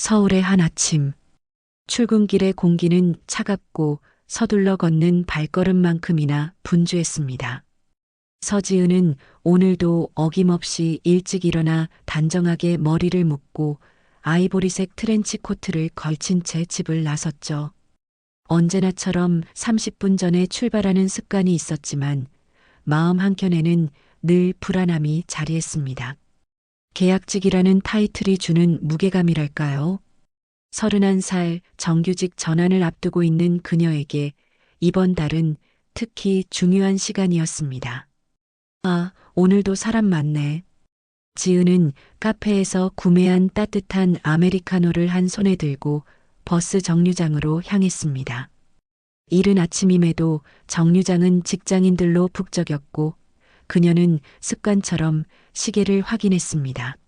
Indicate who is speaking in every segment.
Speaker 1: 서울의 한 아침. 출근길의 공기는 차갑고 서둘러 걷는 발걸음만큼이나 분주했습니다. 서지은은 오늘도 어김없이 일찍 일어나 단정하게 머리를 묶고 아이보리색 트렌치 코트를 걸친 채 집을 나섰죠. 언제나처럼 30분 전에 출발하는 습관이 있었지만 마음 한켠에는 늘 불안함이 자리했습니다. 계약직이라는 타이틀이 주는 무게감이랄까요? 31살 정규직 전환을 앞두고 있는 그녀에게 이번 달은 특히 중요한 시간이었습니다. 아, 오늘도 사람 많네. 지은은 카페에서 구매한 따뜻한 아메리카노를 한 손에 들고 버스 정류장으로 향했습니다. 이른 아침임에도 정류장은 직장인들로 북적였고 그녀는 습관처럼 시계를 확인했습니다.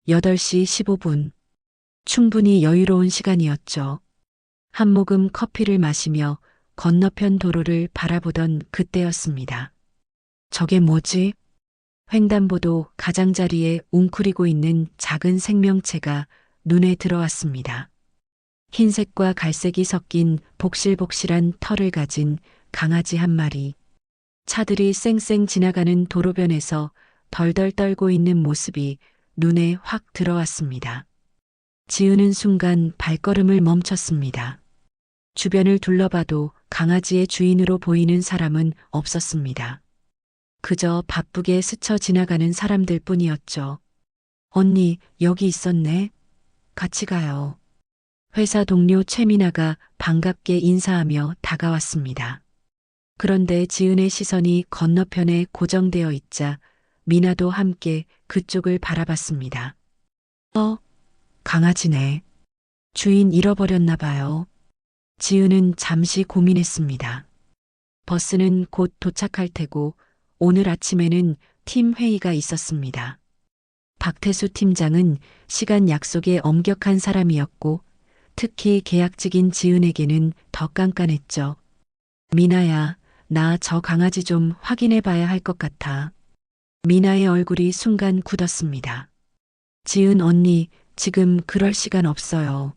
Speaker 1: 8시 15분. 충분히 여유로운 시간이었죠. 한 모금 커피를 마시며 건너편 도로를 바라보던 그때였습니다. 저게 뭐지? 횡단보도 가장자리에 웅크리고 있는 작은 생명체가 눈에 들어왔습니다. 흰색과 갈색이 섞인 복실복실한 털을 가진 강아지 한 마리. 차들이 쌩쌩 지나가는 도로변에서 덜덜 떨고 있는 모습이 눈에 확 들어왔습니다. 지으는 순간 발걸음을 멈췄습니다. 주변을 둘러봐도 강아지의 주인으로 보이는 사람은 없었습니다. 그저 바쁘게 스쳐 지나가는 사람들 뿐이었죠. 언니, 여기 있었네. 같이 가요. 회사 동료 최미나가 반갑게 인사하며 다가왔습니다. 그런데 지은의 시선이 건너편에 고정되어 있자 미나도 함께 그쪽을 바라봤습니다. 강아지네. 주인 잃어버렸나 봐요. 지은은 잠시 고민했습니다. 버스는 곧 도착할 테고 오늘 아침에는 팀 회의가 있었습니다. 박태수 팀장은 시간 약속에 엄격한 사람이었고 특히 계약직인 지은에게는 더 깐깐했죠. 미나야, 나 저 강아지 좀 확인해 봐야 할 것 같아. 미나의 얼굴이 순간 굳었습니다. 지은 언니, 지금 그럴 시간 없어요.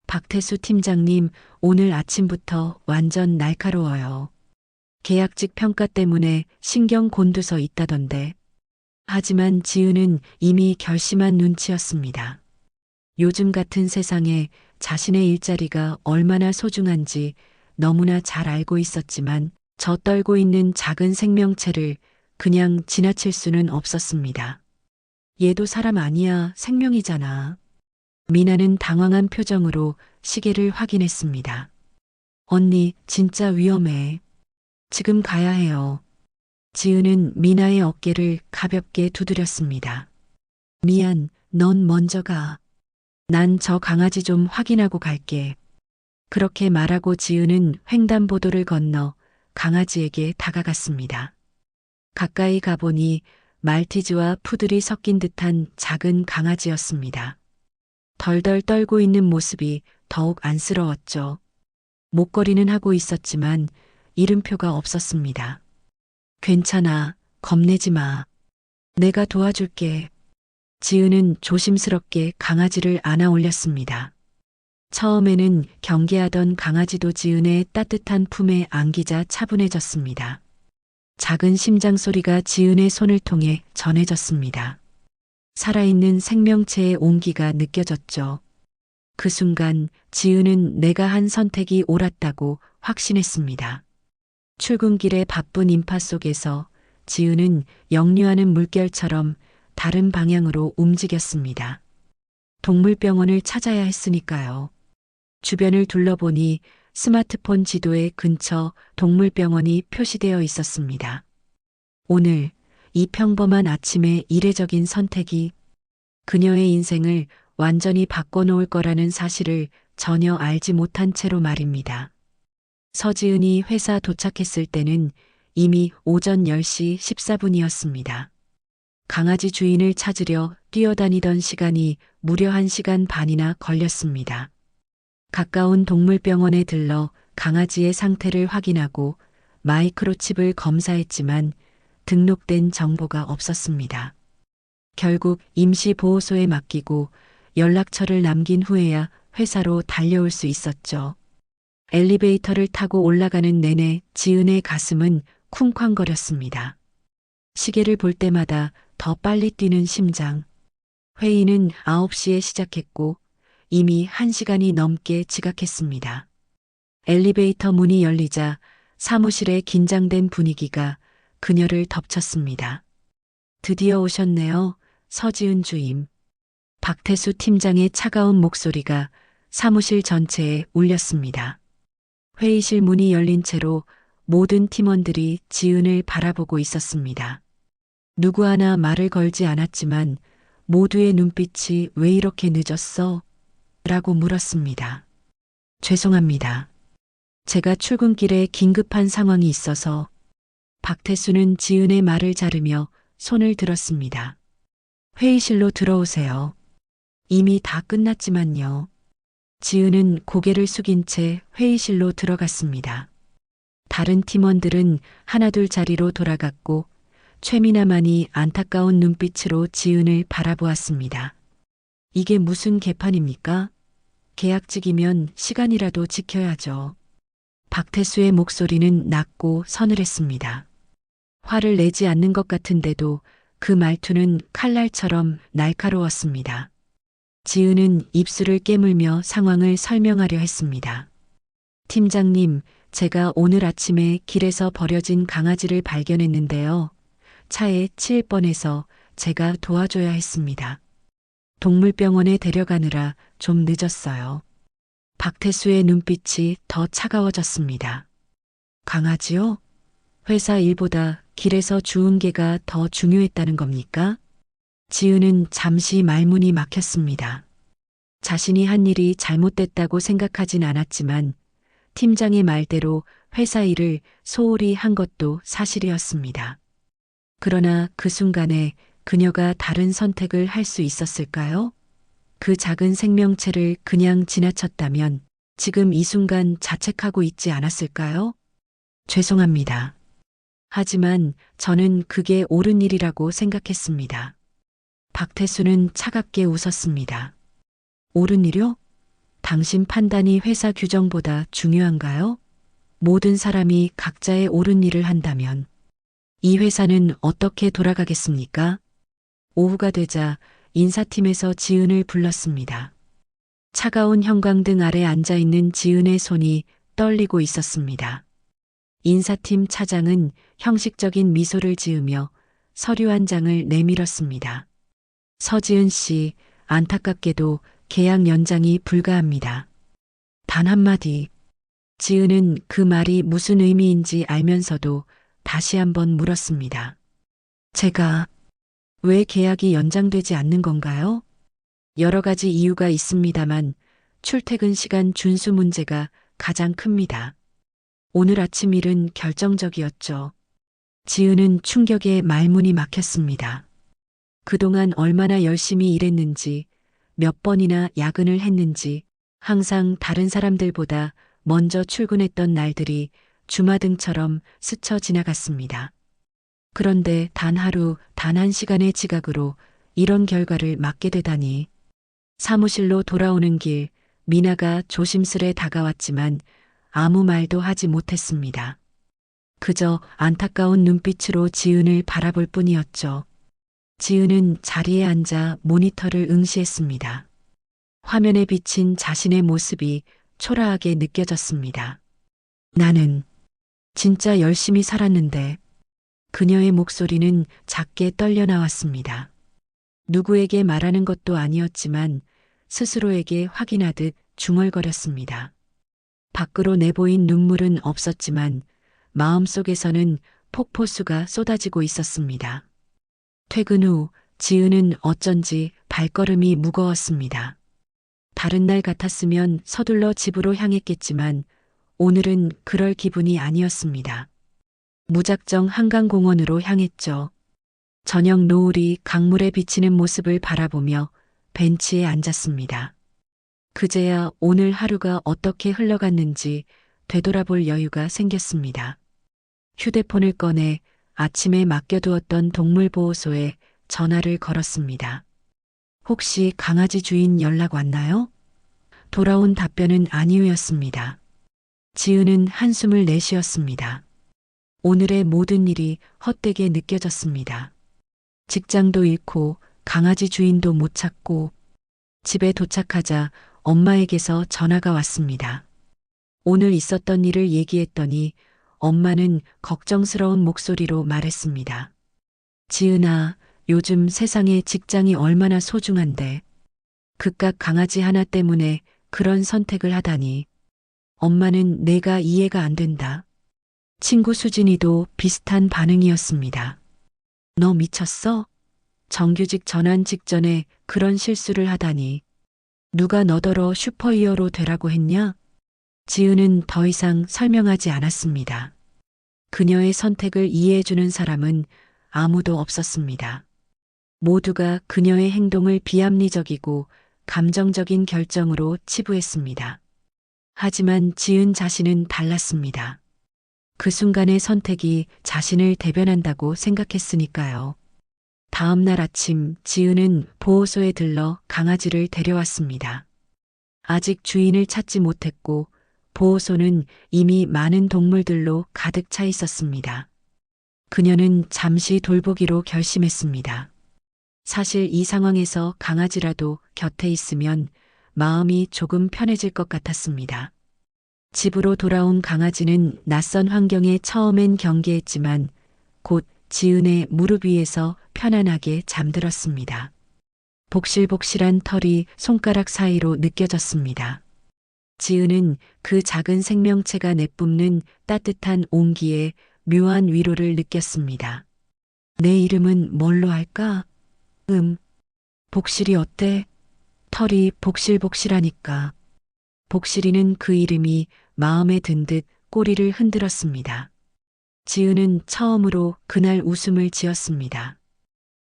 Speaker 1: 박태수 팀장님, 오늘 아침부터 완전 날카로워요. 계약직 평가 때문에 신경 곤두서 있다던데. 하지만 지은은 이미 결심한 눈치였습니다. 요즘 같은 세상에 자신의 일자리가 얼마나 소중한지 너무나 잘 알고 있었지만 저 떨고 있는 작은 생명체를 그냥 지나칠 수는 없었습니다. 얘도 사람 아니야, 생명이잖아. 미나는 당황한 표정으로 시계를 확인했습니다. 언니, 진짜 위험해. 지금 가야 해요. 지은은 미나의 어깨를 가볍게 두드렸습니다. 미안, 넌 먼저 가. 난 저 강아지 좀 확인하고 갈게. 그렇게 말하고 지은은 횡단보도를 건너 강아지에게 다가갔습니다. 가까이 가보니 말티즈와 푸들이 섞인 듯한 작은 강아지였습니다. 덜덜 떨고 있는 모습이 더욱 안쓰러웠죠. 목걸이는 하고 있었지만 이름표가 없었습니다. 괜찮아, 겁내지 마. 내가 도와줄게. 지은은 조심스럽게 강아지를 안아 올렸습니다. 처음에는 경계하던 강아지도 지은의 따뜻한 품에 안기자 차분해졌습니다. 작은 심장 소리가 지은의 손을 통해 전해졌습니다. 살아있는 생명체의 온기가 느껴졌죠. 그 순간 지은은 내가 한 선택이 옳았다고 확신했습니다. 출근길의 바쁜 인파 속에서 지은은 역류하는 물결처럼 다른 방향으로 움직였습니다. 동물병원을 찾아야 했으니까요. 주변을 둘러보니 스마트폰 지도에 근처 동물병원이 표시되어 있었습니다. 오늘 이 평범한 아침의 이례적인 선택이 그녀의 인생을 완전히 바꿔놓을 거라는 사실을 전혀 알지 못한 채로 말입니다. 서지은이 회사 도착했을 때는 이미 오전 10시 14분이었습니다. 강아지 주인을 찾으려 뛰어다니던 시간이 무려 1시간 반이나 걸렸습니다. 가까운 동물병원에 들러 강아지의 상태를 확인하고 마이크로칩을 검사했지만 등록된 정보가 없었습니다. 결국 임시보호소에 맡기고 연락처를 남긴 후에야 회사로 달려올 수 있었죠. 엘리베이터를 타고 올라가는 내내 지은의 가슴은 쿵쾅거렸습니다. 시계를 볼 때마다 더 빨리 뛰는 심장. 회의는 9시에 시작했고 이미 1시간이 넘게 지각했습니다. 엘리베이터 문이 열리자 사무실의 긴장된 분위기가 그녀를 덮쳤습니다. 드디어 오셨네요, 서지은 주임. 박태수 팀장의 차가운 목소리가 사무실 전체에 울렸습니다. 회의실 문이 열린 채로 모든 팀원들이 지은을 바라보고 있었습니다. 누구 하나 말을 걸지 않았지만 모두의 눈빛이 왜 이렇게 늦었어? 라고 물었습니다. 죄송합니다. 제가 출근길에 긴급한 상황이 있어서. 박태수는 지은의 말을 자르며 손을 들었습니다. 회의실로 들어오세요. 이미 다 끝났지만요. 지은은 고개를 숙인 채 회의실로 들어갔습니다. 다른 팀원들은 하나둘 자리로 돌아갔고 최미나만이 안타까운 눈빛으로 지은을 바라보았습니다. 이게 무슨 개판입니까? 계약직이면 시간이라도 지켜야죠. 박태수의 목소리는 낮고 서늘했습니다. 화를 내지 않는 것 같은데도 그 말투는 칼날처럼 날카로웠습니다. 지은은 입술을 깨물며 상황을 설명하려 했습니다. 팀장님, 제가 오늘 아침에 길에서 버려진 강아지를 발견했는데요. 차에 치일 뻔해서 제가 도와줘야 했습니다. 동물병원에 데려가느라 좀 늦었어요. 박태수의 눈빛이 더 차가워졌습니다. 강아지요? 회사 일보다 길에서 주운 개가 더 중요했다는 겁니까? 지은은 잠시 말문이 막혔습니다. 자신이 한 일이 잘못됐다고 생각하진 않았지만 팀장의 말대로 회사 일을 소홀히 한 것도 사실이었습니다. 그러나 그 순간에 그녀가 다른 선택을 할 수 있었을까요? 그 작은 생명체를 그냥 지나쳤다면 지금 이 순간 자책하고 있지 않았을까요? 죄송합니다. 하지만 저는 그게 옳은 일이라고 생각했습니다. 박태수는 차갑게 웃었습니다. 옳은 일이요? 당신 판단이 회사 규정보다 중요한가요? 모든 사람이 각자의 옳은 일을 한다면 이 회사는 어떻게 돌아가겠습니까? 오후가 되자 인사팀에서 지은을 불렀습니다. 차가운 형광등 아래 앉아있는 지은의 손이 떨리고 있었습니다. 인사팀 차장은 형식적인 미소를 지으며 서류 한 장을 내밀었습니다. 서지은 씨, 안타깝게도 계약 연장이 불가합니다. 단 한마디. 지은은 그 말이 무슨 의미인지 알면서도 다시 한번 물었습니다. 제가 왜 계약이 연장되지 않는 건가요? 여러 가지 이유가 있습니다만 출퇴근 시간 준수 문제가 가장 큽니다. 오늘 아침 일은 결정적이었죠. 지은은 충격에 말문이 막혔습니다. 그동안 얼마나 열심히 일했는지, 몇 번이나 야근을 했는지, 항상 다른 사람들보다 먼저 출근했던 날들이 주마등처럼 스쳐 지나갔습니다. 그런데 단 하루, 단 한 시간의 지각으로 이런 결과를 맞게 되다니. 사무실로 돌아오는 길, 미나가 조심스레 다가왔지만 아무 말도 하지 못했습니다. 그저 안타까운 눈빛으로 지은을 바라볼 뿐이었죠. 지은은 자리에 앉아 모니터를 응시했습니다. 화면에 비친 자신의 모습이 초라하게 느껴졌습니다. 나는 진짜 열심히 살았는데. 그녀의 목소리는 작게 떨려 나왔습니다. 누구에게 말하는 것도 아니었지만 스스로에게 확인하듯 중얼거렸습니다. 밖으로 내보인 눈물은 없었지만 마음속에서는 폭포수가 쏟아지고 있었습니다. 퇴근 후 지은은 어쩐지 발걸음이 무거웠습니다. 다른 날 같았으면 서둘러 집으로 향했겠지만 오늘은 그럴 기분이 아니었습니다. 무작정 한강공원으로 향했죠. 저녁 노을이 강물에 비치는 모습을 바라보며 벤치에 앉았습니다. 그제야 오늘 하루가 어떻게 흘러갔는지 되돌아볼 여유가 생겼습니다. 휴대폰을 꺼내 아침에 맡겨두었던 동물보호소에 전화를 걸었습니다. 혹시 강아지 주인 연락 왔나요? 돌아온 답변은 아니오였습니다. 지은은 한숨을 내쉬었습니다. 오늘의 모든 일이 헛되게 느껴졌습니다. 직장도 잃고 강아지 주인도 못 찾고 집에 도착하자 엄마에게서 전화가 왔습니다. 오늘 있었던 일을 얘기했더니 엄마는 걱정스러운 목소리로 말했습니다. 지은아, 요즘 세상에 직장이 얼마나 소중한데 그깟 강아지 하나 때문에 그런 선택을 하다니. 엄마는 내가 이해가 안 된다. 친구 수진이도 비슷한 반응이었습니다. 너 미쳤어? 정규직 전환 직전에 그런 실수를 하다니. 누가 너더러 슈퍼히어로 되라고 했냐? 지은은 더 이상 설명하지 않았습니다. 그녀의 선택을 이해해주는 사람은 아무도 없었습니다. 모두가 그녀의 행동을 비합리적이고 감정적인 결정으로 치부했습니다. 하지만 지은 자신은 달랐습니다. 그 순간의 선택이 자신을 대변한다고 생각했으니까요. 다음 날 아침 지은은 보호소에 들러 강아지를 데려왔습니다. 아직 주인을 찾지 못했고 보호소는 이미 많은 동물들로 가득 차 있었습니다. 그녀는 잠시 돌보기로 결심했습니다. 사실 이 상황에서 강아지라도 곁에 있으면 마음이 조금 편해질 것 같았습니다. 집으로 돌아온 강아지는 낯선 환경에 처음엔 경계했지만 곧 지은의 무릎 위에서 편안하게 잠들었습니다. 복실복실한 털이 손가락 사이로 느껴졌습니다. 지은은 그 작은 생명체가 내뿜는 따뜻한 온기에 묘한 위로를 느꼈습니다. 내 이름은 뭘로 할까? 복실이 어때? 털이 복실복실하니까. 복실이는 그 이름이 마음에 든 듯 꼬리를 흔들었습니다. 지은은 처음으로 그날 웃음을 지었습니다.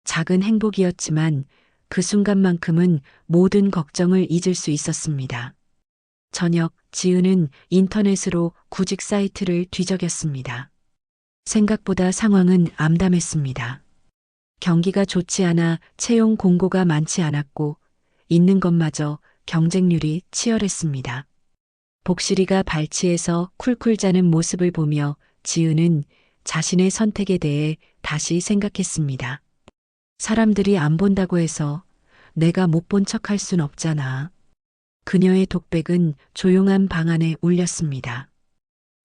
Speaker 1: 작은 행복이었지만 그 순간만큼은 모든 걱정을 잊을 수 있었습니다. 저녁 지은은 인터넷으로 구직 사이트를 뒤적였습니다. 생각보다 상황은 암담했습니다. 경기가 좋지 않아 채용 공고가 많지 않았고 있는 것마저 경쟁률이 치열했습니다. 복실이가 발치에서 쿨쿨 자는 모습을 보며 지은은 자신의 선택에 대해 다시 생각했습니다. 사람들이 안 본다고 해서 내가 못 본 척할 순 없잖아. 그녀의 독백은 조용한 방 안에 울렸습니다.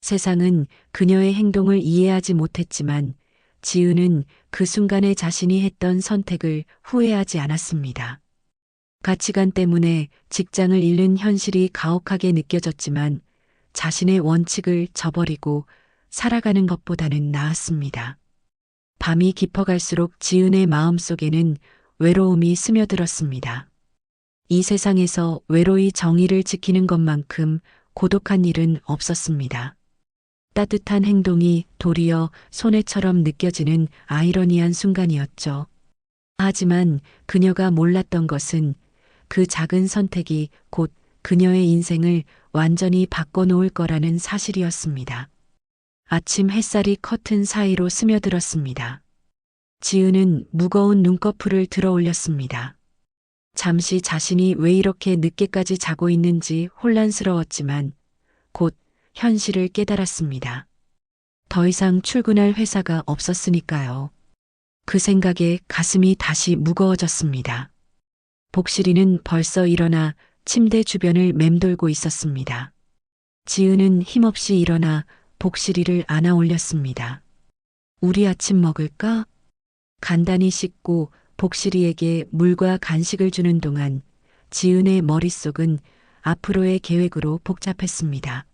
Speaker 1: 세상은 그녀의 행동을 이해하지 못했지만 지은은 그 순간에 자신이 했던 선택을 후회하지 않았습니다. 가치관 때문에 직장을 잃는 현실이 가혹하게 느껴졌지만 자신의 원칙을 저버리고 살아가는 것보다는 나았습니다. 밤이 깊어갈수록 지은의 마음속에는 외로움이 스며들었습니다. 이 세상에서 외로이 정의를 지키는 것만큼 고독한 일은 없었습니다. 따뜻한 행동이 도리어 손해처럼 느껴지는 아이러니한 순간이었죠. 하지만 그녀가 몰랐던 것은 그 작은 선택이 곧 그녀의 인생을 완전히 바꿔놓을 거라는 사실이었습니다. 아침 햇살이 커튼 사이로 스며들었습니다. 지은은 무거운 눈꺼풀을 들어 올렸습니다. 잠시 자신이 왜 이렇게 늦게까지 자고 있는지 혼란스러웠지만 곧 현실을 깨달았습니다. 더 이상 출근할 회사가 없었으니까요. 그 생각에 가슴이 다시 무거워졌습니다. 복실이는 벌써 일어나 침대 주변을 맴돌고 있었습니다. 지은은 힘없이 일어나 복실이를 안아 올렸습니다. 우리 아침 먹을까? 간단히 씻고 복실이에게 물과 간식을 주는 동안 지은의 머릿속은 앞으로의 계획으로 복잡했습니다.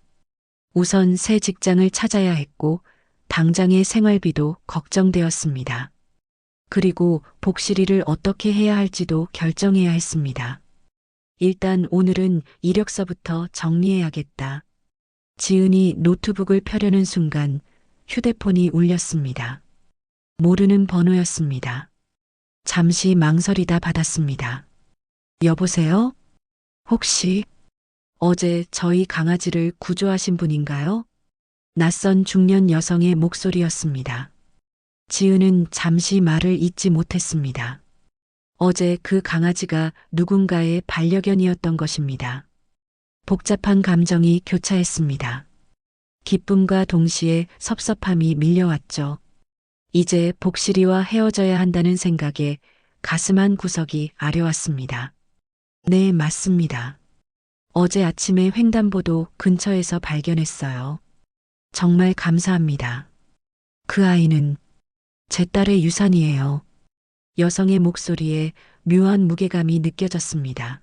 Speaker 1: 우선 새 직장을 찾아야 했고 당장의 생활비도 걱정되었습니다. 그리고 복실이를 어떻게 해야 할지도 결정해야 했습니다. 일단 오늘은 이력서부터 정리해야겠다. 지은이 노트북을 펴려는 순간 휴대폰이 울렸습니다. 모르는 번호였습니다. 잠시 망설이다 받았습니다. 여보세요? 혹시 어제 저희 강아지를 구조하신 분인가요? 낯선 중년 여성의 목소리였습니다. 지은은 잠시 말을 잇지 못했습니다. 어제 그 강아지가 누군가의 반려견이었던 것입니다. 복잡한 감정이 교차했습니다. 기쁨과 동시에 섭섭함이 밀려왔죠. 이제 복실이와 헤어져야 한다는 생각에 가슴 한 구석이 아려왔습니다. 네, 맞습니다. 어제 아침에 횡단보도 근처에서 발견했어요. 정말 감사합니다. 그 아이는 제 딸의 유산이에요. 여성의 목소리에 묘한 무게감이 느껴졌습니다.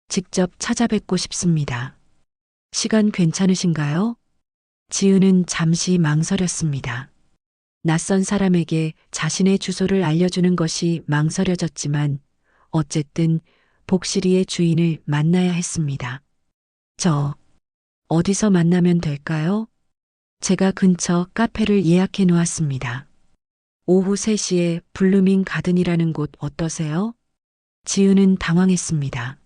Speaker 1: 직접 찾아뵙고 싶습니다. 시간 괜찮으신가요? 지은은 잠시 망설였습니다. 낯선 사람에게 자신의 주소를 알려주는 것이 망설여졌지만 어쨌든 복실이의 주인을 만나야 했습니다. 저, 어디서 만나면 될까요? 제가 근처 카페를 예약해 놓았습니다. 오후 3시에 블루밍 가든이라는 곳 어떠세요? 지은은 당황했습니다.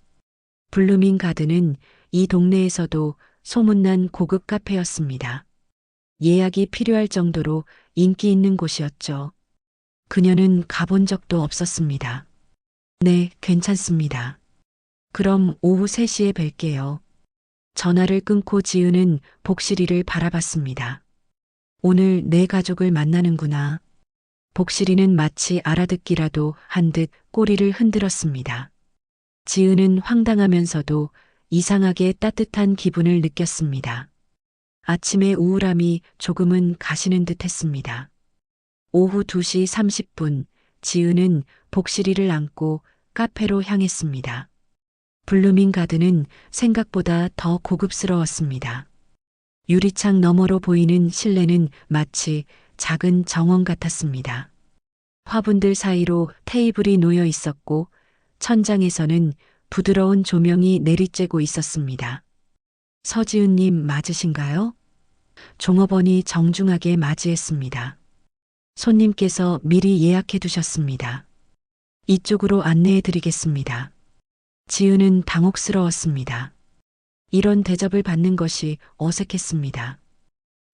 Speaker 1: 블루밍 가든은 이 동네에서도 소문난 고급 카페였습니다. 예약이 필요할 정도로 인기 있는 곳이었죠. 그녀는 가본 적도 없었습니다. 네, 괜찮습니다. 그럼 오후 3시에 뵐게요. 전화를 끊고 지은은 복실이를 바라봤습니다. 오늘 내 가족을 만나는구나. 복실이는 마치 알아듣기라도 한 듯 꼬리를 흔들었습니다. 지은은 황당하면서도 이상하게 따뜻한 기분을 느꼈습니다. 아침의 우울함이 조금은 가시는 듯 했습니다. 오후 2시 30분, 지은은 복실이를 안고 카페로 향했습니다. 블루밍 가든은 생각보다 더 고급스러웠습니다. 유리창 너머로 보이는 실내는 마치 작은 정원 같았습니다. 화분들 사이로 테이블이 놓여 있었고 천장에서는 부드러운 조명이 내리쬐고 있었습니다. 서지은님 맞으신가요? 종업원이 정중하게 맞이했습니다. 손님께서 미리 예약해 두셨습니다. 이쪽으로 안내해 드리겠습니다. 지은은 당혹스러웠습니다. 이런 대접을 받는 것이 어색했습니다.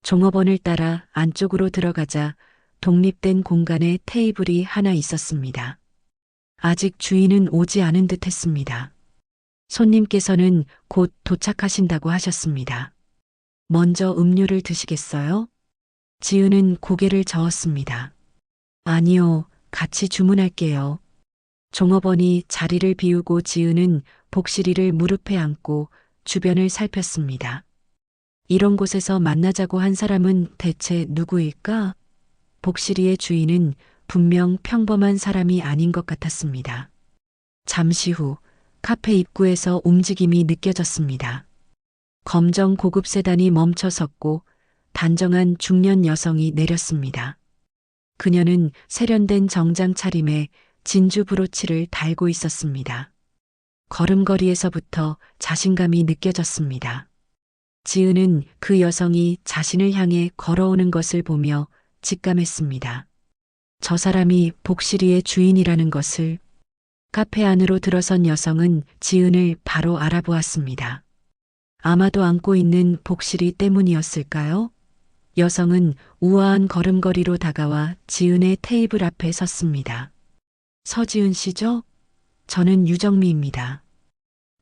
Speaker 1: 종업원을 따라 안쪽으로 들어가자 독립된 공간에 테이블이 하나 있었습니다. 아직 주인은 오지 않은 듯 했습니다. 손님께서는 곧 도착하신다고 하셨습니다. 먼저 음료를 드시겠어요? 지은은 고개를 저었습니다. 아니요, 같이 주문할게요. 종업원이 자리를 비우고 지은은 복실이를 무릎에 안고 주변을 살폈습니다. 이런 곳에서 만나자고 한 사람은 대체 누구일까? 복실이의 주인은 분명 평범한 사람이 아닌 것 같았습니다. 잠시 후 카페 입구에서 움직임이 느껴졌습니다. 검정 고급 세단이 멈춰 섰고 단정한 중년 여성이 내렸습니다. 그녀는 세련된 정장 차림에 진주 브로치를 달고 있었습니다. 걸음걸이에서부터 자신감이 느껴졌습니다. 지은은 그 여성이 자신을 향해 걸어오는 것을 보며 직감했습니다. 저 사람이 복실이의 주인이라는 것을. 카페 안으로 들어선 여성은 지은을 바로 알아보았습니다. 아마도 안고 있는 복실이 때문이었을까요? 여성은 우아한 걸음걸이로 다가와 지은의 테이블 앞에 섰습니다. 서지은 씨죠? 저는 유정미입니다.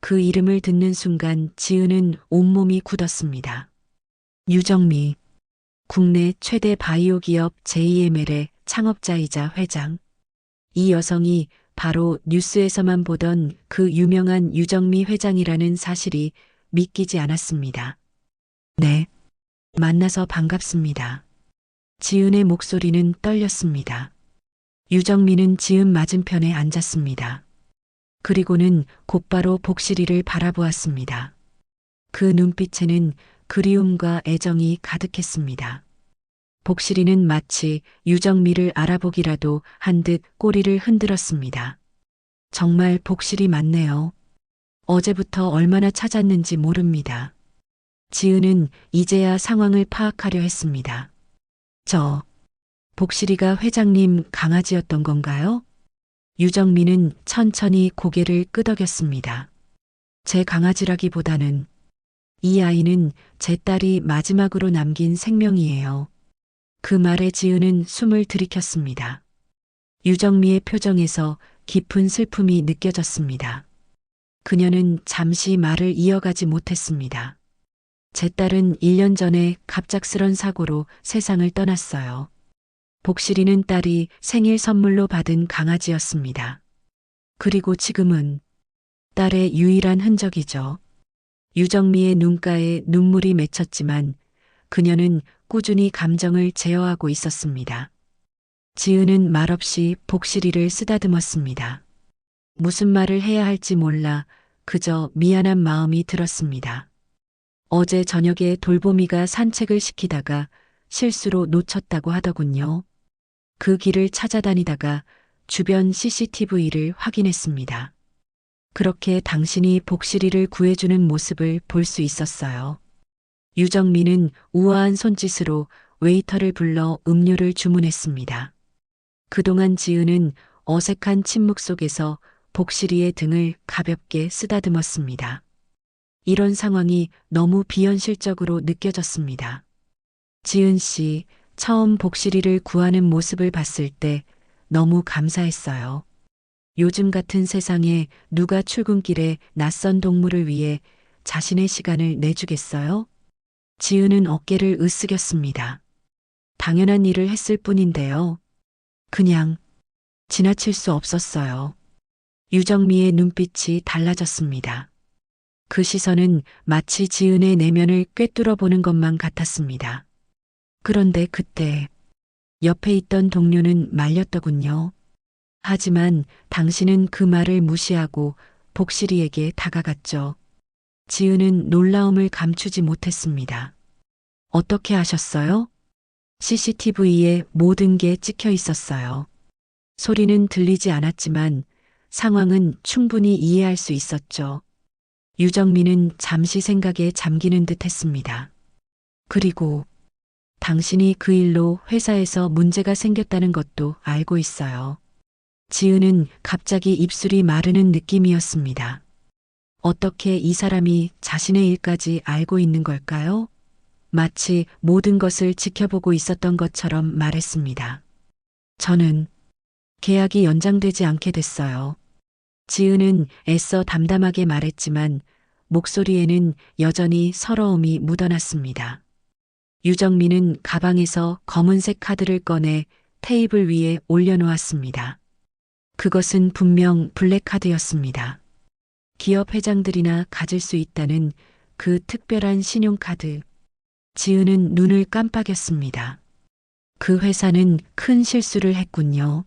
Speaker 1: 그 이름을 듣는 순간 지은은 온몸이 굳었습니다. 유정미, 국내 최대 바이오 기업 JML의 창업자이자 회장. 이 여성이 바로 뉴스에서만 보던 그 유명한 유정미 회장이라는 사실이 믿기지 않았습니다. 네, 만나서 반갑습니다. 지은의 목소리는 떨렸습니다. 유정미는 지은 맞은편에 앉았습니다. 그리고는 곧바로 복실이를 바라보았습니다. 그 눈빛에는 그리움과 애정이 가득했습니다. 복실이는 마치 유정미를 알아보기라도 한 듯 꼬리를 흔들었습니다. 정말 복실이 맞네요. 어제부터 얼마나 찾았는지 모릅니다. 지은은 이제야 상황을 파악하려 했습니다. 복실이가 회장님 강아지였던 건가요? 유정미는 천천히 고개를 끄덕였습니다. 제 강아지라기보다는 이 아이는 제 딸이 마지막으로 남긴 생명이에요. 그 말에 지은은 숨을 들이켰습니다. 유정미의 표정에서 깊은 슬픔이 느껴졌습니다. 그녀는 잠시 말을 이어가지 못했습니다. 제 딸은 1년 전에 갑작스런 사고로 세상을 떠났어요. 복실이는 딸이 생일 선물로 받은 강아지였습니다. 그리고 지금은 딸의 유일한 흔적이죠. 유정미의 눈가에 눈물이 맺혔지만 그녀는 꾸준히 감정을 제어하고 있었습니다. 지은은 말없이 복실이를 쓰다듬었습니다. 무슨 말을 해야 할지 몰라 그저 미안한 마음이 들었습니다. 어제 저녁에 돌보미가 산책을 시키다가 실수로 놓쳤다고 하더군요. 그 길을 찾아다니다가 주변 CCTV를 확인했습니다. 그렇게 당신이 복실이를 구해주는 모습을 볼 수 있었어요. 유정민은 우아한 손짓으로 웨이터를 불러 음료를 주문했습니다. 그동안 지은은 어색한 침묵 속에서 복실이의 등을 가볍게 쓰다듬었습니다. 이런 상황이 너무 비현실적으로 느껴졌습니다. 지은 씨, 처음 복실이를 구하는 모습을 봤을 때 너무 감사했어요. 요즘 같은 세상에 누가 출근길에 낯선 동물을 위해 자신의 시간을 내주겠어요? 지은은 어깨를 으쓱였습니다. 당연한 일을 했을 뿐인데요. 그냥 지나칠 수 없었어요. 유정미의 눈빛이 달라졌습니다. 그 시선은 마치 지은의 내면을 꿰뚫어 보는 것만 같았습니다. 그런데 그때 옆에 있던 동료는 말렸더군요. 하지만 당신은 그 말을 무시하고 복실이에게 다가갔죠. 지은은 놀라움을 감추지 못했습니다. 어떻게 하셨어요? CCTV에 모든 게 찍혀 있었어요. 소리는 들리지 않았지만 상황은 충분히 이해할 수 있었죠. 유정민은 잠시 생각에 잠기는 듯 했습니다. 그리고 당신이 그 일로 회사에서 문제가 생겼다는 것도 알고 있어요. 지은은 갑자기 입술이 마르는 느낌이었습니다. 어떻게 이 사람이 자신의 일까지 알고 있는 걸까요? 마치 모든 것을 지켜보고 있었던 것처럼 말했습니다. 저는 계약이 연장되지 않게 됐어요. 지은은 애써 담담하게 말했지만 목소리에는 여전히 서러움이 묻어났습니다. 유정민은 가방에서 검은색 카드를 꺼내 테이블 위에 올려놓았습니다. 그것은 분명 블랙카드였습니다. 기업 회장들이나 가질 수 있다는 그 특별한 신용카드. 지은은 눈을 깜빡였습니다. 그 회사는 큰 실수를 했군요.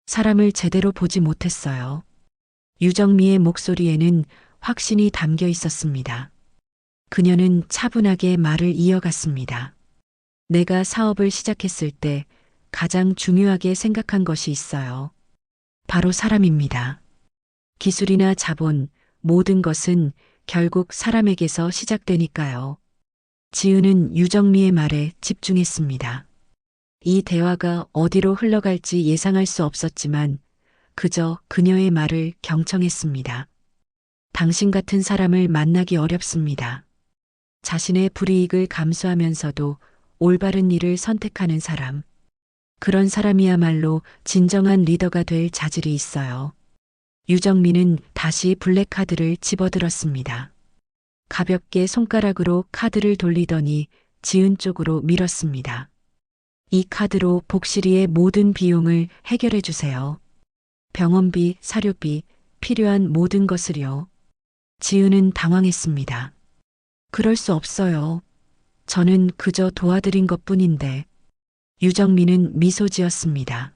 Speaker 1: 사람을 제대로 보지 못했어요. 유정미의 목소리에는 확신이 담겨 있었습니다. 그녀는 차분하게 말을 이어갔습니다. 내가 사업을 시작했을 때 가장 중요하게 생각한 것이 있어요. 바로 사람입니다. 기술이나 자본, 모든 것은 결국 사람에게서 시작되니까요. 지은은 유정미의 말에 집중했습니다. 이 대화가 어디로 흘러갈지 예상할 수 없었지만 그저 그녀의 말을 경청했습니다. 당신 같은 사람을 만나기 어렵습니다. 자신의 불이익을 감수하면서도 올바른 일을 선택하는 사람. 그런 사람이야말로 진정한 리더가 될 자질이 있어요. 유정민은 다시 블랙카드를 집어들었습니다. 가볍게 손가락으로 카드를 돌리더니 지은 쪽으로 밀었습니다. 이 카드로 복실이의 모든 비용을 해결해 주세요. 병원비, 사료비, 필요한 모든 것을요. 지은은 당황했습니다. 그럴 수 없어요. 저는 그저 도와드린 것뿐인데. 유정민은 미소 지었습니다.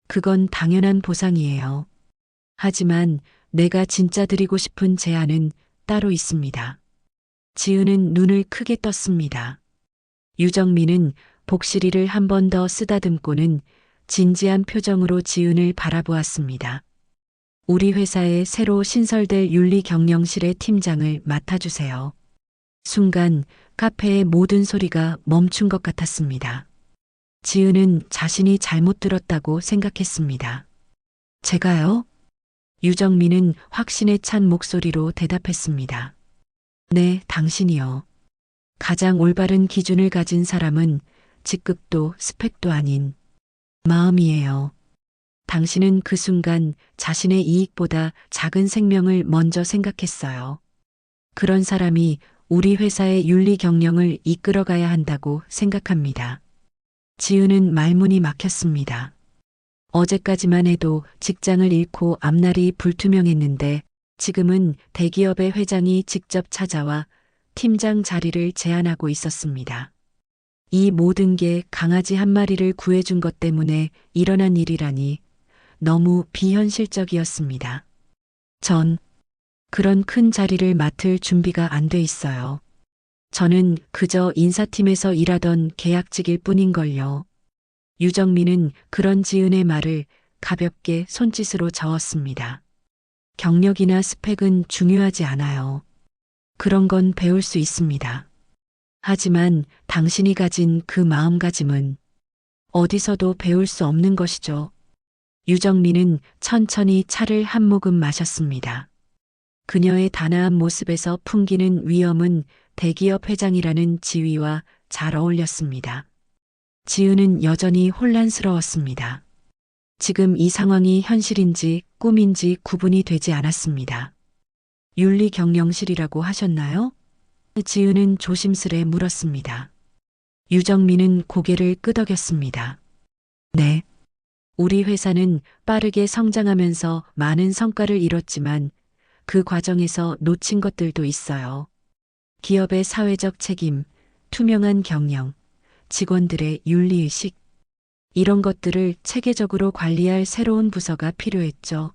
Speaker 1: 그건 당연한 보상이에요. 하지만 내가 진짜 드리고 싶은 제안은 따로 있습니다. 지은은 눈을 크게 떴습니다. 유정민은 복실이를 한 번 더 쓰다듬고는 진지한 표정으로 지은을 바라보았습니다. 우리 회사에 새로 신설될 윤리경영실의 팀장을 맡아주세요. 순간 카페의 모든 소리가 멈춘 것 같았습니다. 지은은 자신이 잘못 들었다고 생각했습니다. 제가요? 유정민은 확신에 찬 목소리로 대답했습니다. 네, 당신이요. 가장 올바른 기준을 가진 사람은 직급도 스펙도 아닌 마음이에요. 당신은 그 순간 자신의 이익보다 작은 생명을 먼저 생각했어요. 그런 사람이 우리 회사의 윤리 경영을 이끌어가야 한다고 생각합니다. 지은은 말문이 막혔습니다. 어제까지만 해도 직장을 잃고 앞날이 불투명했는데 지금은 대기업의 회장이 직접 찾아와 팀장 자리를 제안하고 있었습니다. 이 모든 게 강아지 한 마리를 구해준 것 때문에 일어난 일이라니 너무 비현실적이었습니다. 전 그런 큰 자리를 맡을 준비가 안 돼 있어요. 저는 그저 인사팀에서 일하던 계약직일 뿐인걸요. 유정민은 그런 지은의 말을 가볍게 손짓으로 저었습니다. 경력이나 스펙은 중요하지 않아요. 그런 건 배울 수 있습니다. 하지만 당신이 가진 그 마음가짐은 어디서도 배울 수 없는 것이죠. 유정민은 천천히 차를 한 모금 마셨습니다. 그녀의 단아한 모습에서 풍기는 위엄은 대기업 회장이라는 지위와 잘 어울렸습니다. 지은은 여전히 혼란스러웠습니다. 지금 이 상황이 현실인지 꿈인지 구분이 되지 않았습니다. 윤리경영실이라고 하셨나요? 지은은 조심스레 물었습니다. 유정민은 고개를 끄덕였습니다. 네. 우리 회사는 빠르게 성장하면서 많은 성과를 이뤘지만 그 과정에서 놓친 것들도 있어요. 기업의 사회적 책임, 투명한 경영, 직원들의 윤리의식, 이런 것들을 체계적으로 관리할 새로운 부서가 필요했죠.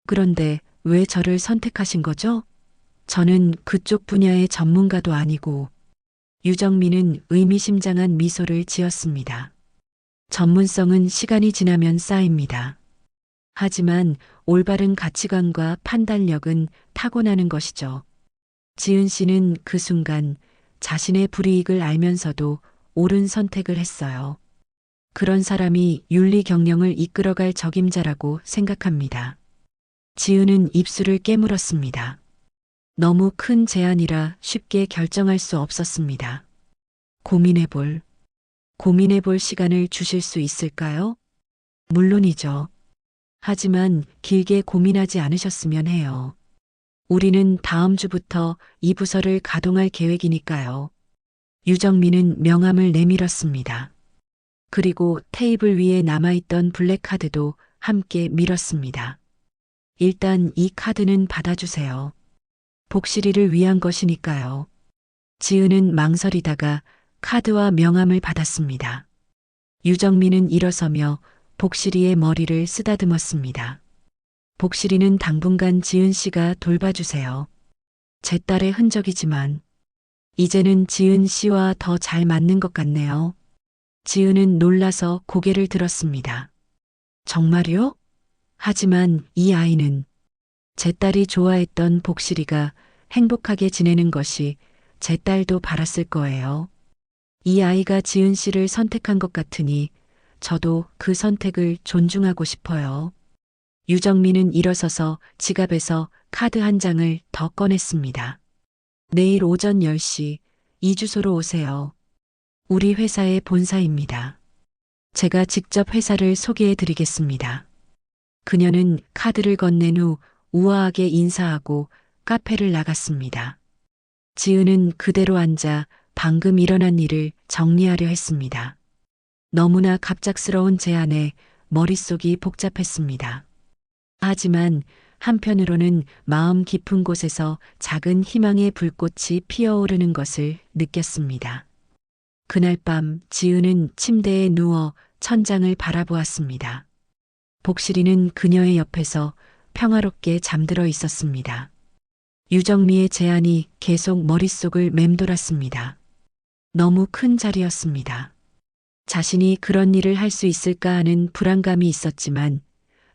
Speaker 1: 그런데 왜 저를 선택하신 거죠? 저는 그쪽 분야의 전문가도 아니고. 유정민은 의미심장한 미소를 지었습니다. 전문성은 시간이 지나면 쌓입니다. 하지만 올바른 가치관과 판단력은 타고나는 것이죠. 지은 씨는 그 순간 자신의 불이익을 알면서도 옳은 선택을 했어요. 그런 사람이 윤리 경영을 이끌어갈 적임자라고 생각합니다. 지은은 입술을 깨물었습니다. 너무 큰 제안이라 쉽게 결정할 수 없었습니다. 고민해볼 시간을 주실 수 있을까요? 물론이죠. 하지만 길게 고민하지 않으셨으면 해요. 우리는 다음 주부터 이 부서를 가동할 계획이니까요. 유정민은 명함을 내밀었습니다. 그리고 테이블 위에 남아있던 블랙카드도 함께 밀었습니다. 일단 이 카드는 받아주세요. 복실이를 위한 것이니까요. 지은은 망설이다가 카드와 명함을 받았습니다. 유정민은 일어서며 복실이의 머리를 쓰다듬었습니다. 복실이는 당분간 지은 씨가 돌봐주세요. 제 딸의 흔적이지만 이제는 지은 씨와 더 잘 맞는 것 같네요. 지은은 놀라서 고개를 들었습니다. 정말요? 하지만 이 아이는 제 딸이 좋아했던 복실이가 행복하게 지내는 것이 제 딸도 바랐을 거예요. 이 아이가 지은 씨를 선택한 것 같으니 저도 그 선택을 존중하고 싶어요. 유정민은 일어서서 지갑에서 카드 한 장을 더 꺼냈습니다. 내일 오전 10시 이 주소로 오세요. 우리 회사의 본사입니다. 제가 직접 회사를 소개해 드리겠습니다. 그녀는 카드를 건넨 후 우아하게 인사하고 카페를 나갔습니다. 지은은 그대로 앉아 방금 일어난 일을 정리하려 했습니다. 너무나 갑작스러운 제안에 머릿속이 복잡했습니다. 하지만 한편으로는 마음 깊은 곳에서 작은 희망의 불꽃이 피어오르는 것을 느꼈습니다. 그날 밤 지은은 침대에 누워 천장을 바라보았습니다. 복실이는 그녀의 옆에서 평화롭게 잠들어 있었습니다. 유정미의 제안이 계속 머릿속을 맴돌았습니다. 너무 큰 자리였습니다. 자신이 그런 일을 할 수 있을까 하는 불안감이 있었지만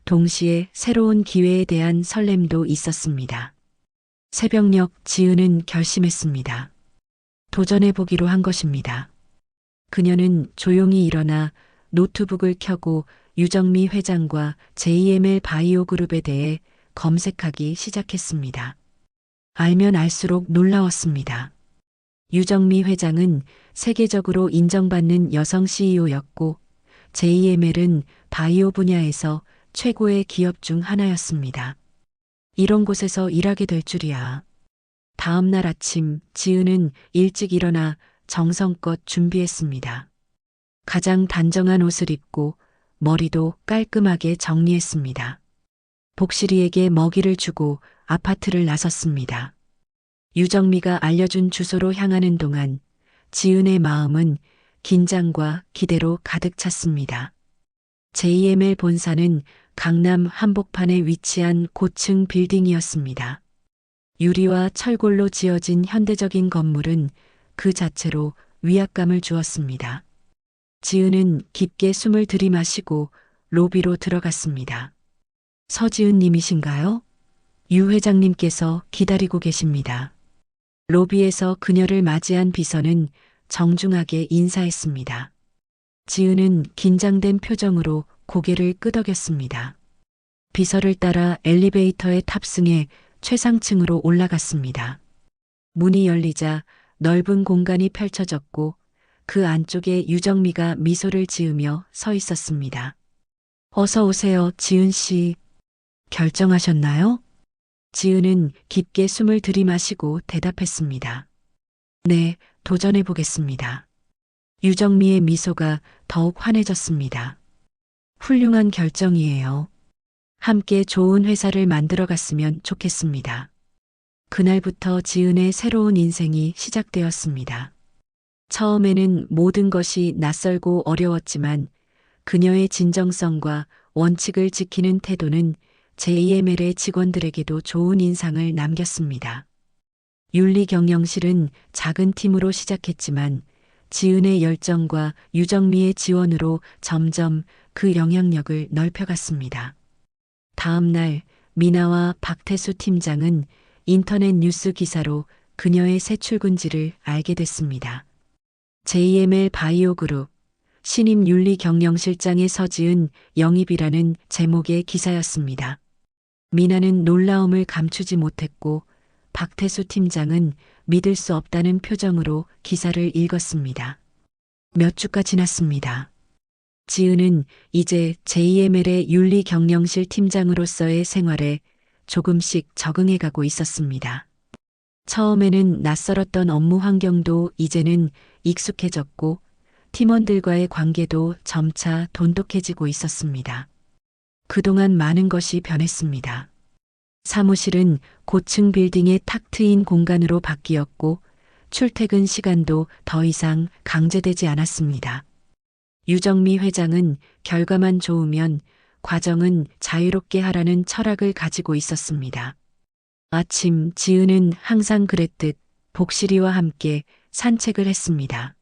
Speaker 1: 동시에 새로운 기회에 대한 설렘도 있었습니다. 새벽녘 지은은 결심했습니다. 도전해보기로 한 것입니다. 그녀는 조용히 일어나 노트북을 켜고 유정미 회장과 JML 바이오 그룹에 대해 검색하기 시작했습니다. 알면 알수록 놀라웠습니다. 유정미 회장은 세계적으로 인정받는 여성 CEO였고 JML은 바이오 분야에서 최고의 기업 중 하나였습니다. 이런 곳에서 일하게 될 줄이야. 다음 날 아침 지은은 일찍 일어나 정성껏 준비했습니다. 가장 단정한 옷을 입고 머리도 깔끔하게 정리했습니다. 복실이에게 먹이를 주고 아파트를 나섰습니다. 유정미가 알려준 주소로 향하는 동안 지은의 마음은 긴장과 기대로 가득 찼습니다. JML 본사는 강남 한복판에 위치한 고층 빌딩이었습니다. 유리와 철골로 지어진 현대적인 건물은 그 자체로 위압감을 주었습니다. 지은은 깊게 숨을 들이마시고 로비로 들어갔습니다. 서지은 님이신가요? 유 회장님께서 기다리고 계십니다. 로비에서 그녀를 맞이한 비서는 정중하게 인사했습니다. 지은은 긴장된 표정으로 고개를 끄덕였습니다. 비서를 따라 엘리베이터에 탑승해 최상층으로 올라갔습니다. 문이 열리자 넓은 공간이 펼쳐졌고 그 안쪽에 유정미가 미소를 지으며 서 있었습니다. 어서 오세요, 지은 씨. 결정하셨나요? 지은은 깊게 숨을 들이마시고 대답했습니다. 네, 도전해 보겠습니다. 유정미의 미소가 더욱 환해졌습니다. 훌륭한 결정이에요. 함께 좋은 회사를 만들어 갔으면 좋겠습니다. 그날부터 지은의 새로운 인생이 시작되었습니다. 처음에는 모든 것이 낯설고 어려웠지만 그녀의 진정성과 원칙을 지키는 태도는 JML의 직원들에게도 좋은 인상을 남겼습니다. 윤리경영실은 작은 팀으로 시작했지만 지은의 열정과 유정미의 지원으로 점점 그 영향력을 넓혀갔습니다. 다음 날 미나와 박태수 팀장은 인터넷 뉴스 기사로 그녀의 새 출근지를 알게 됐습니다. JML 바이오그룹 신임 윤리경영실장의 서지은 영입이라는 제목의 기사였습니다. 미나는 놀라움을 감추지 못했고 박태수 팀장은 믿을 수 없다는 표정으로 기사를 읽었습니다. 몇 주가 지났습니다. 지은은 이제 JML의 윤리경영실 팀장으로서의 생활에 조금씩 적응해가고 있었습니다. 처음에는 낯설었던 업무 환경도 이제는 익숙해졌고 팀원들과의 관계도 점차 돈독해지고 있었습니다. 그동안 많은 것이 변했습니다. 사무실은 고층 빌딩의 탁 트인 공간으로 바뀌었고 출퇴근 시간도 더 이상 강제되지 않았습니다. 유정미 회장은 결과만 좋으면 과정은 자유롭게 하라는 철학을 가지고 있었습니다. 아침 지은은 항상 그랬듯 복실이와 함께 산책을 했습니다.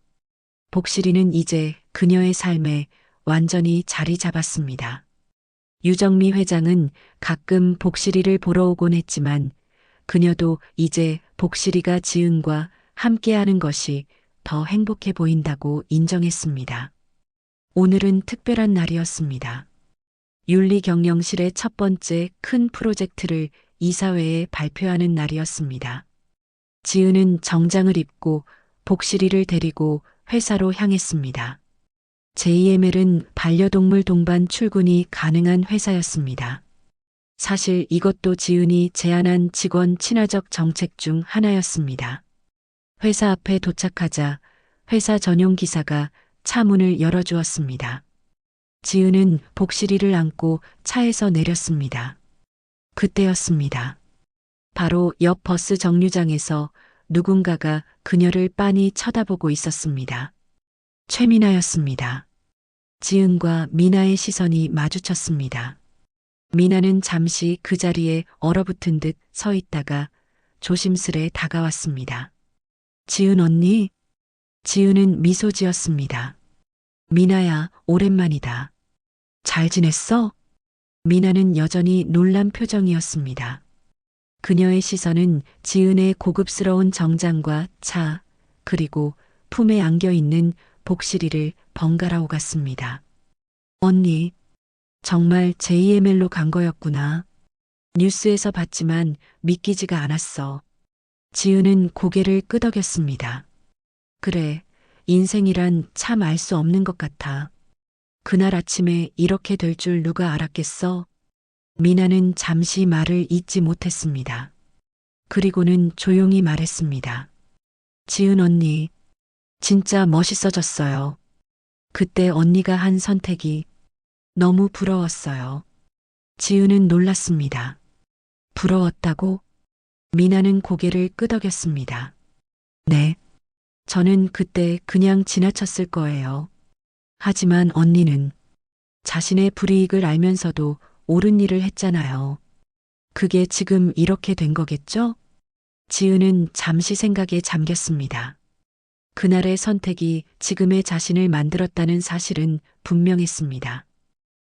Speaker 1: 복실이는 이제 그녀의 삶에 완전히 자리 잡았습니다. 유정미 회장은 가끔 복실이를 보러 오곤 했지만 그녀도 이제 복실이가 지은과 함께하는 것이 더 행복해 보인다고 인정했습니다. 오늘은 특별한 날이었습니다. 윤리경영실의 첫 번째 큰 프로젝트를 이사회에 발표하는 날이었습니다. 지은은 정장을 입고 복실이를 데리고 회사로 향했습니다. JML은 반려동물 동반 출근이 가능한 회사였습니다. 사실 이것도 지은이 제안한 직원 친화적 정책 중 하나였습니다. 회사 앞에 도착하자 회사 전용 기사가 차 문을 열어주었습니다. 지은은 복실이를 안고 차에서 내렸습니다. 그때였습니다. 바로 옆 버스 정류장에서 누군가가 그녀를 빤히 쳐다보고 있었습니다. 최미나였습니다. 지은과 미나의 시선이 마주쳤습니다. 미나는 잠시 그 자리에 얼어붙은 듯 서 있다가 조심스레 다가왔습니다. 지은 언니? 지은은 미소 지었습니다. 미나야, 오랜만이다. 잘 지냈어? 미나는 여전히 놀란 표정이었습니다. 그녀의 시선은 지은의 고급스러운 정장과 차, 그리고 품에 안겨있는 복실이를 번갈아 오갔습니다. 언니, 정말 JML로 간 거였구나. 뉴스에서 봤지만 믿기지가 않았어. 지은은 고개를 끄덕였습니다. 그래, 인생이란 참 알 수 없는 것 같아. 그날 아침에 이렇게 될 줄 누가 알았겠어? 미나는 잠시 말을 잇지 못했습니다. 그리고는 조용히 말했습니다. 지은 언니, 진짜 멋있어졌어요. 그때 언니가 한 선택이 너무 부러웠어요. 지은은 놀랐습니다. 부러웠다고? 미나는 고개를 끄덕였습니다. 네. 저는 그때 그냥 지나쳤을 거예요. 하지만 언니는 자신의 불이익을 알면서도 옳은 일을 했잖아요. 그게 지금 이렇게 된 거겠죠? 지은은 잠시 생각에 잠겼습니다. 그날의 선택이 지금의 자신을 만들었다는 사실은 분명했습니다.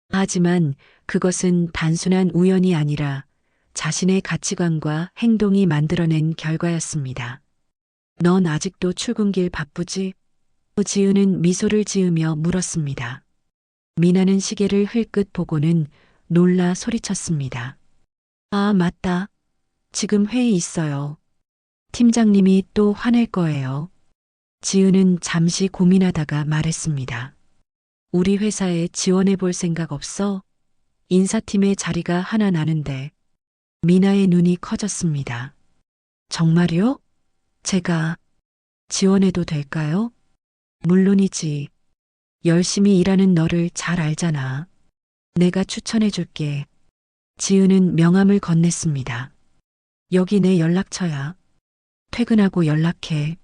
Speaker 1: 하지만 그것은 단순한 우연이 아니라 자신의 가치관과 행동이 만들어낸 결과였습니다. 넌 아직도 출근길 바쁘지? 지은은 미소를 지으며 물었습니다. 미나는 시계를 흘끗 보고는 놀라 소리쳤습니다. 아, 맞다. 지금 회의 있어요. 팀장님이 또 화낼 거예요. 지은은 잠시 고민하다가 말했습니다. 우리 회사에 지원해 볼 생각 없어? 인사팀에 자리가 하나 나는데. 미나의 눈이 커졌습니다. 정말요? 제가 지원해도 될까요? 물론이지. 열심히 일하는 너를 잘 알잖아. 내가 추천해 줄게. 지은은 명함을 건넸습니다. 여기 내 연락처야. 퇴근하고 연락해.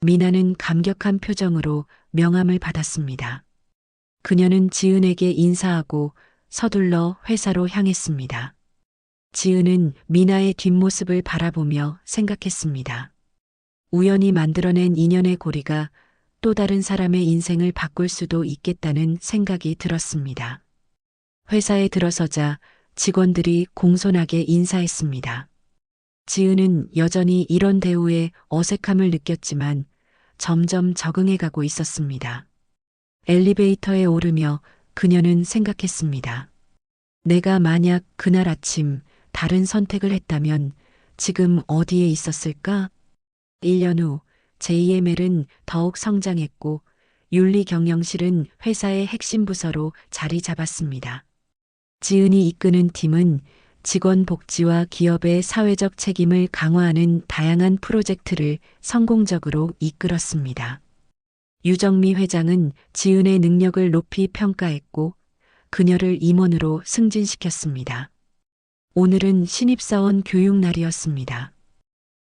Speaker 1: 미나는 감격한 표정으로 명함을 받았습니다. 그녀는 지은에게 인사하고 서둘러 회사로 향했습니다. 지은은 미나의 뒷모습을 바라보며 생각했습니다. 우연히 만들어낸 인연의 고리가 또 다른 사람의 인생을 바꿀 수도 있겠다는 생각이 들었습니다. 회사에 들어서자 직원들이 공손하게 인사했습니다. 지은은 여전히 이런 대우에 어색함을 느꼈지만 점점 적응해 가고 있었습니다. 엘리베이터에 오르며 그녀는 생각했습니다. 내가 만약 그날 아침 다른 선택을 했다면 지금 어디에 있었을까? 1년 후 JML은 더욱 성장했고 윤리경영실은 회사의 핵심 부서로 자리 잡았습니다. 지은이 이끄는 팀은 직원 복지와 기업의 사회적 책임을 강화하는 다양한 프로젝트를 성공적으로 이끌었습니다. 유정미 회장은 지은의 능력을 높이 평가했고 그녀를 임원으로 승진시켰습니다. 오늘은 신입사원 교육날이었습니다.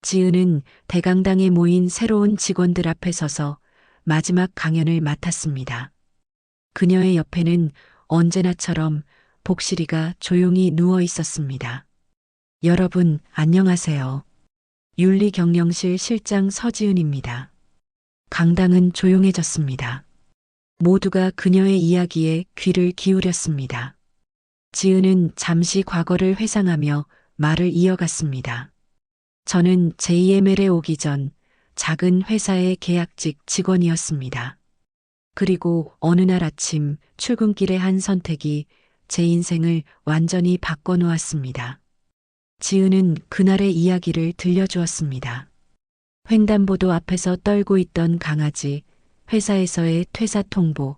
Speaker 1: 지은은 대강당에 모인 새로운 직원들 앞에 서서 마지막 강연을 맡았습니다. 그녀의 옆에는 언제나처럼 복실이가 조용히 누워 있었습니다. 여러분, 안녕하세요. 윤리경영실 실장 서지은입니다. 강당은 조용해졌습니다. 모두가 그녀의 이야기에 귀를 기울였습니다. 지은은 잠시 과거를 회상하며 말을 이어갔습니다. 저는 JML에 오기 전 작은 회사의 계약직 직원이었습니다. 그리고 어느 날 아침 출근길의 한 선택이 제 인생을 완전히 바꿔놓았습니다. 지은은 그날의 이야기를 들려주었습니다. 횡단보도 앞에서 떨고 있던 강아지, 회사에서의 퇴사 통보,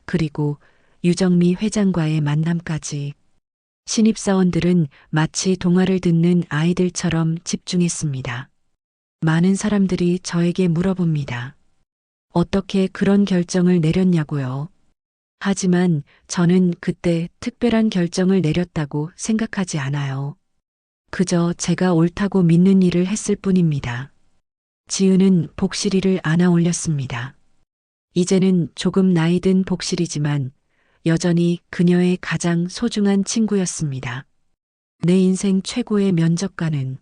Speaker 1: 그리고 유정미 회장과의 만남까지. 신입사원들은 마치 동화를 듣는 아이들처럼 집중했습니다. 많은 사람들이 저에게 물어봅니다. 어떻게 그런 결정을 내렸냐고요. 하지만 저는 그때 특별한 결정을 내렸다고 생각하지 않아요. 그저 제가 옳다고 믿는 일을 했을 뿐입니다. 지은은 복실이를 안아 올렸습니다. 이제는 조금 나이 든 복실이지만 여전히 그녀의 가장 소중한 친구였습니다. 내 인생 최고의 면접관은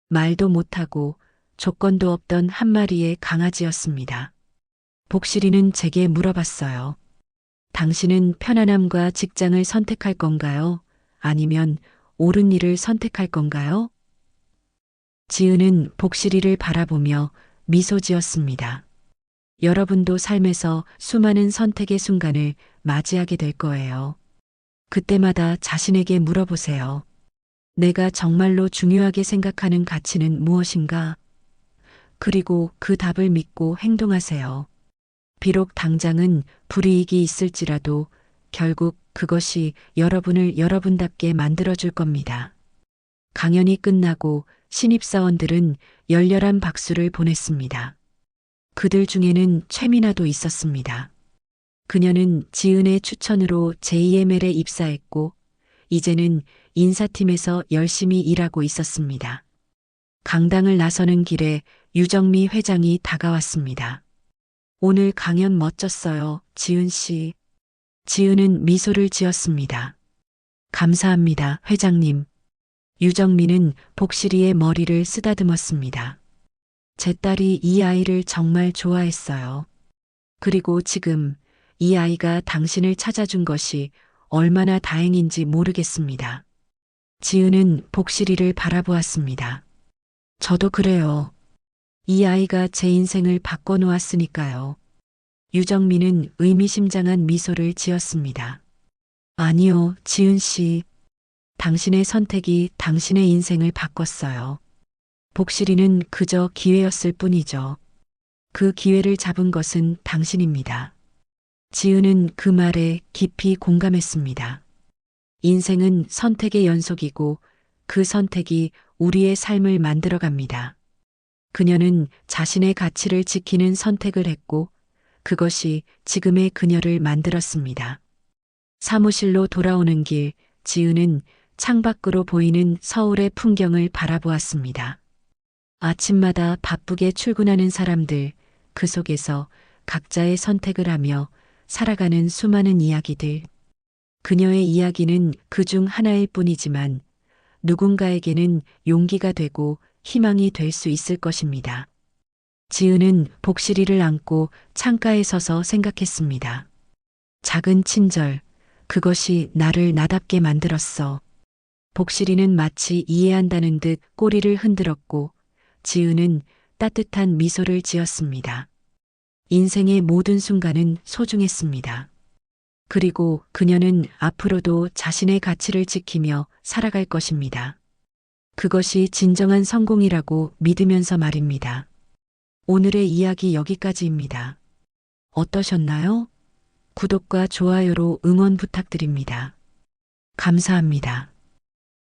Speaker 1: 말도 못하고 조건도 없던 한 마리의 강아지였습니다. 복실이는 제게 물어봤어요. 당신은 편안함과 직장을 선택할 건가요? 아니면 옳은 일을 선택할 건가요? 지은은 복실이를 바라보며 미소 지었습니다. 여러분도 삶에서 수많은 선택의 순간을 맞이하게 될 거예요. 그때마다 자신에게 물어보세요. 내가 정말로 중요하게 생각하는 가치는 무엇인가? 그리고 그 답을 믿고 행동하세요. 비록 당장은 불이익이 있을지라도 결국 그것이 여러분을 여러분답게 만들어줄 겁니다. 강연이 끝나고 신입사원들은 열렬한 박수를 보냈습니다. 그들 중에는 최민아도 있었습니다. 그녀는 지은의 추천으로 JML에 입사했고, 이제는 인사팀에서 열심히 일하고 있었습니다. 강당을 나서는 길에 유정미 회장이 다가왔습니다. 오늘 강연 멋졌어요, 지은 씨. 지은은 미소를 지었습니다. 감사합니다, 회장님. 유정미는 복실이의 머리를 쓰다듬었습니다. 제 딸이 이 아이를 정말 좋아했어요. 그리고 지금 이 아이가 당신을 찾아준 것이 얼마나 다행인지 모르겠습니다. 지은은 복실이를 바라보았습니다. 저도 그래요. 이 아이가 제 인생을 바꿔놓았으니까요. 유정민은 의미심장한 미소를 지었습니다. 아니요, 지은 씨. 당신의 선택이 당신의 인생을 바꿨어요. 복실이는 그저 기회였을 뿐이죠. 그 기회를 잡은 것은 당신입니다. 지은은 그 말에 깊이 공감했습니다. 인생은 선택의 연속이고 그 선택이 우리의 삶을 만들어갑니다. 그녀는 자신의 가치를 지키는 선택을 했고 그것이 지금의 그녀를 만들었습니다. 사무실로 돌아오는 길, 지은은 창밖으로 보이는 서울의 풍경을 바라보았습니다. 아침마다 바쁘게 출근하는 사람들, 그 속에서 각자의 선택을 하며 살아가는 수많은 이야기들. 그녀의 이야기는 그중 하나일 뿐이지만 누군가에게는 용기가 되고 희망이 될 수 있을 것입니다. 지은은 복실이를 안고 창가에 서서 생각했습니다. 작은 친절, 그것이 나를 나답게 만들었어. 복실이는 마치 이해한다는 듯 꼬리를 흔들었고 지은은 따뜻한 미소를 지었습니다. 인생의 모든 순간은 소중했습니다. 그리고 그녀는 앞으로도 자신의 가치를 지키며 살아갈 것입니다. 그것이 진정한 성공이라고 믿으면서 말입니다. 오늘의 이야기 여기까지입니다. 어떠셨나요? 구독과 좋아요로 응원 부탁드립니다. 감사합니다.